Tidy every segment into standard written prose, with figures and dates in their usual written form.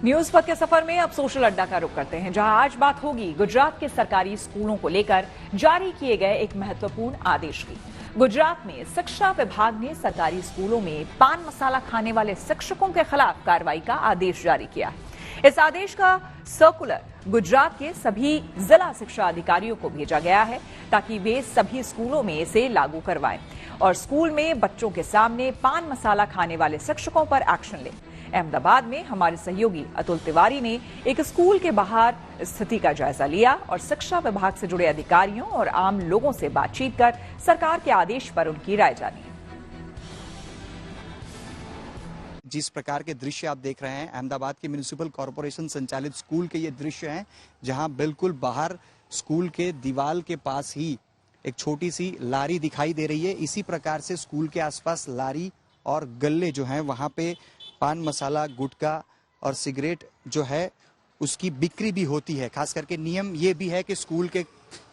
News पथ के सफर में अब सोशल अड्डा का रुख करते हैं, जहां आज बात होगी गुजरात के सरकारी स्कूलों को लेकर जारी किए गए एक महत्वपूर्ण आदेश की। गुजरात में शिक्षा विभाग ने सरकारी स्कूलों में पान मसाला खाने वाले शिक्षकों के खिलाफ कार्रवाई का आदेश जारी किया है। इस आदेश का सर्कुलर गुजरात के सभी जिला शिक्षा अधिकारियों को भेजा गया है, ताकि वे सभी स्कूलों में इसे लागू करवाएं और स्कूल में बच्चों के सामने पान मसाला खाने वाले शिक्षकों पर एक्शन लें। अहमदाबाद में हमारे सहयोगी अतुल तिवारी ने एक स्कूल के बाहर स्थिति का जायजा लिया और शिक्षा विभाग से जुड़े अधिकारियों और आम लोगों से बातचीत कर सरकार के आदेश पर उनकी राय जानी। जिस प्रकार के दृश्य आप देख रहे हैं, अहमदाबाद के म्युनिसिपल कॉरपोरेशन संचालित स्कूल के ये दृश्य हैं, जहां बिल्कुल बाहर स्कूल के दीवार के पास ही एक छोटी सी लारी दिखाई दे रही है। इसी प्रकार से स्कूल के आसपास लारी और गल्ले जो हैं, वहां पे पान मसाला, गुटखा और सिगरेट जो है उसकी बिक्री भी होती है। खास करके नियम ये भी है कि स्कूल के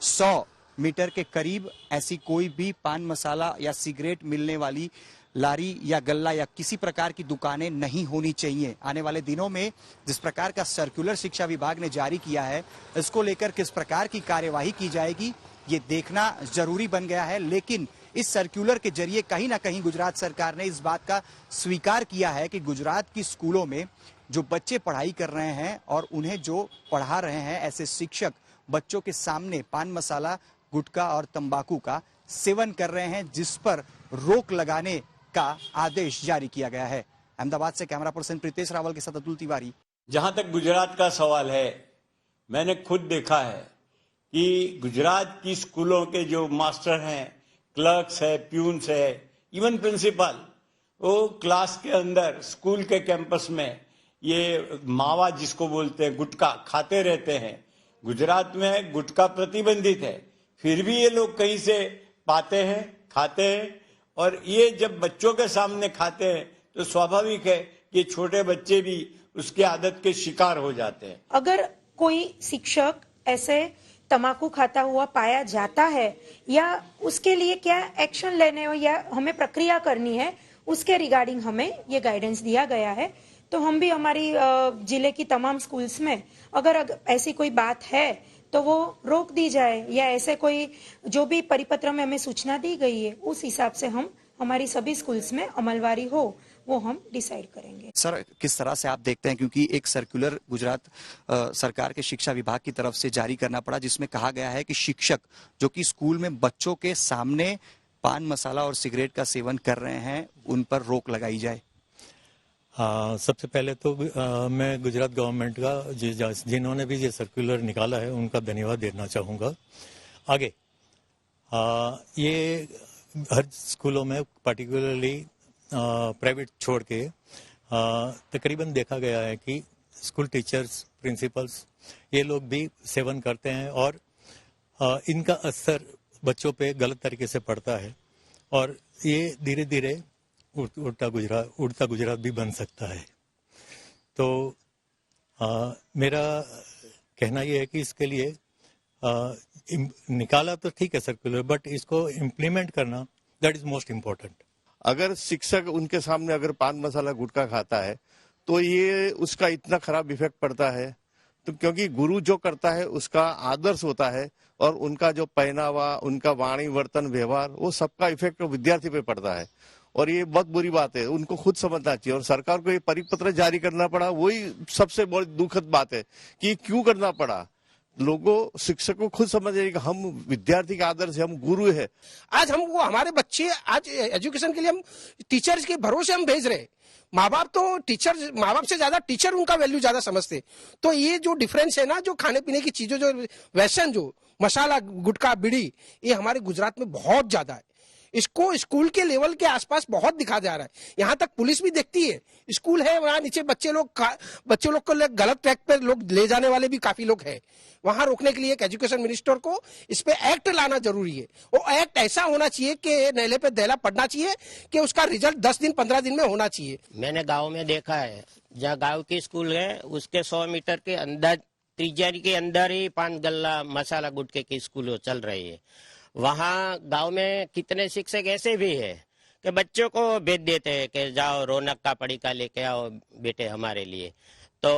100 मीटर के करीब ऐसी कोई भी पान मसाला या सिगरेट मिलने वाली लारी या गल्ला या किसी प्रकार की दुकानें नहीं होनी चाहिए। आने वाले दिनों में जिस प्रकार का सर्कुलर शिक्षा विभाग ने जारी किया है, इसको लेकर किस प्रकार की कार्यवाही की जाएगी ये देखना जरूरी बन गया है। लेकिन इस सर्कुलर के जरिए कहीं ना कहीं गुजरात सरकार ने इस बात का स्वीकार किया है कि गुजरात की स्कूलों में जो बच्चे पढ़ाई कर रहे हैं और उन्हें जो पढ़ा रहे हैं, ऐसे शिक्षक बच्चों के सामने पान मसाला, गुटखा और तंबाकू का सेवन कर रहे हैं, जिस पर रोक लगाने का आदेश जारी किया गया है। अहमदाबाद से कैमरा पर्सन प्रीतेश रावल के साथ अतुल तिवारी। जहां तक गुजरात का सवाल है, मैंने खुद देखा है कि गुजरात की स्कूलों के जो मास्टर हैं, क्लर्क्स है, प्यून्स है, इवन प्रिंसिपल, वो क्लास के अंदर स्कूल के कैंपस में ये मावा जिसको बोलते हैं गुटखा खाते रहते हैं। गुजरात में गुटखा प्रतिबंधित है, फिर भी ये लोग कहीं से पाते हैं, खाते हैं, और ये जब बच्चों के सामने खाते हैं तो स्वाभाविक है कि छोटे बच्चे भी उसकी आदत के शिकार हो जाते हैं। अगर कोई शिक्षक ऐसे तंबाकू खाता हुआ पाया जाता है या उसके लिए क्या एक्शन लेने हो या हमें प्रक्रिया करनी है, उसके रिगार्डिंग हमें ये गाइडेंस दिया गया है। तो हम भी हमारी जिले की तमाम स्कूल्स में अगर ऐसी कोई बात है तो वो रोक दी जाए, या ऐसे कोई जो भी परिपत्र में हमें सूचना दी गई है उस हिसाब से हम हमारी सभी स्कूल्स में अमलवारी हो वो हम डिसाइड करेंगे। सर, किस तरह से आप देखते हैं, क्योंकि एक सर्कुलर गुजरात सरकार के शिक्षा विभाग की तरफ से जारी करना पड़ा, जिसमें कहा गया है कि शिक्षक जो कि स्कूल में बच्चों के सामने पान मसाला और सिगरेट का सेवन कर रहे हैं, उन पर रोक लगाई जाए। सबसे पहले तो मैं गुजरात गवर्नमेंट का जिन्होंने भी ये सर्कुलर निकाला है उनका धन्यवाद देना चाहूँगा। आगे ये हर स्कूलों में पर्टिकुलरली प्राइवेट छोड़ के तकरीबन देखा गया है कि स्कूल टीचर्स, प्रिंसिपल्स ये लोग भी सेवन करते हैं और इनका असर बच्चों पे गलत तरीके से पड़ता है और ये धीरे धीरे उड़ता गुजरात भी बन सकता है। तो मेरा कहना यह है कि इसके लिए निकाला तो ठीक है सर्कुलर, बट इसको इम्प्लीमेंट करना दैट इज मोस्ट इम्पोर्टेंट। अगर शिक्षक उनके सामने अगर पान मसाला गुटखा खाता है तो ये उसका इतना खराब इफेक्ट पड़ता है, तो क्योंकि गुरु जो करता है उसका आदर्श होता है और उनका जो पहनावा, उनका वाणी, वर्तन, व्यवहार, वो सबका इफेक्ट विद्यार्थी पे पड़ता है और ये बहुत बुरी बात है। उनको खुद समझना चाहिए और सरकार को ये परिपत्र जारी करना पड़ा, वही सबसे बड़ी दुखद बात है कि क्यों करना पड़ा। लोगों, शिक्षकों खुद समझ रहे कि हम विद्यार्थी का आदर्श है, हम गुरु है। आज हमको हमारे बच्चे आज एजुकेशन के लिए हम टीचर्स के भरोसे हम भेज रहे हैं। माँ बाप से ज्यादा टीचर उनका वैल्यू ज्यादा समझते। तो ये जो डिफरेंस है ना, जो खाने पीने की चीजों, जो व्यसन, जो मसाला, गुटखा, बीड़ी, ये हमारे गुजरात में बहुत ज्यादा है। इसको स्कूल के लेवल के आसपास बहुत दिखा जा रहा है। यहाँ तक पुलिस भी देखती है। स्कूल है, वहाँ नीचे बच्चे लोग को गलत ट्रैक पर लोग ले जाने वाले भी काफी लोग हैं। वहां रोकने के लिए एक एजुकेशन मिनिस्टर को इस पे एक्ट लाना जरूरी है। वो एक्ट ऐसा होना चाहिए कि नेले पे दहला पड़ना चाहिए कि उसका रिजल्ट 10 दिन 15 दिन में होना चाहिए। मैंने गांव में देखा है, जहाँ गांव की स्कूल है उसके 100 मीटर के अंदर, त्रिज्या के अंदर ही पान गल्ला मसाला गुटखे की स्कूल चल रही है। वहाँ गांव में कितने शिक्षक ऐसे भी है कि बच्चों को भेज देते हैं कि जाओ रौनक का पड़ीका लेके आओ बेटे हमारे लिए। तो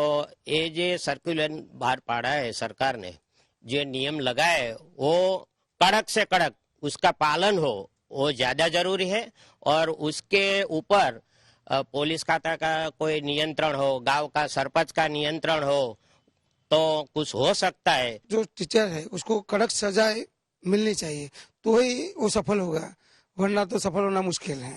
ये जो सर्कुलर बाहर पाड़ा है सरकार ने, जो नियम लगाए वो कड़क से कड़क उसका पालन हो वो ज्यादा जरूरी है। और उसके ऊपर पुलिस खाता का कोई नियंत्रण हो, गांव का सरपंच का नियंत्रण हो तो कुछ हो सकता है। जो टीचर है उसको कड़क सजाए मिलनी चाहिए तो ही वो सफल होगा, वरना तो सफल होना मुश्किल है।